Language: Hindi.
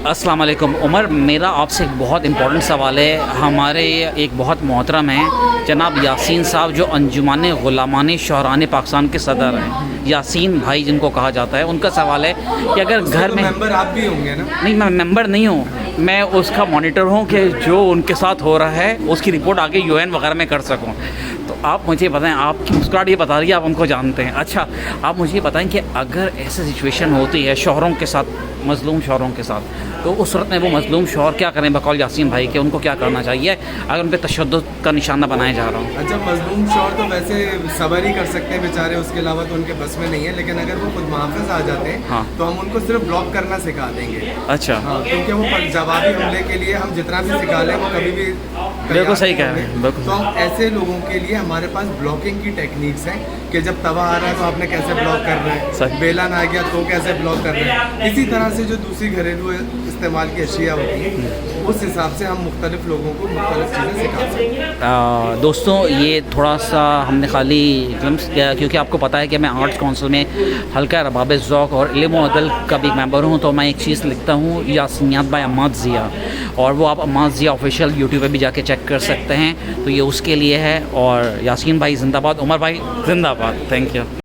अस्सलाम वालेकुम उमर, मेरा आपसे एक बहुत इम्पोर्टेंट सवाल है। हमारे एक बहुत मोहतरम हैं जनाब यासीन साहब, जो अंजुमन ग़ुलामान शहरान पाकिस्तान के सदर हैं, यासीन भाई जिनको कहा जाता है। उनका सवाल है कि अगर घर में मेंबर आप भी होंगे ना? नहीं, मैं मेंबर नहीं हूँ, मैं उसका मॉनिटर हूँ कि जो उनके साथ हो रहा है उसकी रिपोर्ट आगे यूएन वगैरह में कर सकूँ। तो आप मुझे बताएं, आपकी मुस्कुराहट ये बता रही है आप उनको जानते हैं। अच्छा, आप मुझे बताएं कि अगर ऐसी सिचुएशन होती है शौहरों के साथ, मज़लूम शौहरों के साथ, तो उस सूरत में वो मज़लूम शौहर क्या करें बकौल यासीन भाई के? उनको क्या करना चाहिए अगर उन पर तशद्दुद का निशाना बनाया जा रहा हो? अच्छा, मजलूम शौहर तो वैसे सबर ही कर सकते हैं बेचारे, उसके अलावा तो उनके बस में नहीं है। लेकिन अगर वो खुद मुहाफ़िज़ आ जाते हैं हाँ, तो हम उनको सिर्फ ब्लॉक करना सिखा देंगे। अच्छा, हाँ, क्योंकि वो जवाबी हमले के लिए हम जितना भी सिखा लें वो कभी भी बिल्कुल सही कह रहे हैं, बिल्कुल। तो हम ऐसे लोगों के लिए हमारे पास ब्लॉकिंग की टेक्निक्स हैं कि जब तवा आ रहा है तो आपने कैसे ब्लॉक करना है, बेलन आ गया तो कैसे ब्लॉक करना है। इसी तरह से जो दूसरी घरेलू इस्तेमाल की अशिया होती है उस हिसाब से हम मुख्तलिफ लोगों को मुख्तलिफ चीज़ें सिखा सकते हैं। दोस्तों, ये थोड़ा सा हमने खाली ग्लिम्स किया क्योंकि आपको पता है कि मैं आर्ट्स काउंसिल में हल्का रबाब ज़ौक़ और इल्म व अदल का भी मेंबर हूँ। तो मैं एक चीज़ लिखता हूँ, यासीनियात बाय अम्माद ज़िया, और वो आप अम्माद ज़िया ऑफिशियल यूट्यूब पे भी जाके चेक कर सकते हैं। तो ये उसके लिए है। और यासीन भाई जिंदाबाद, उमर भाई जिंदाबाद। Thank you.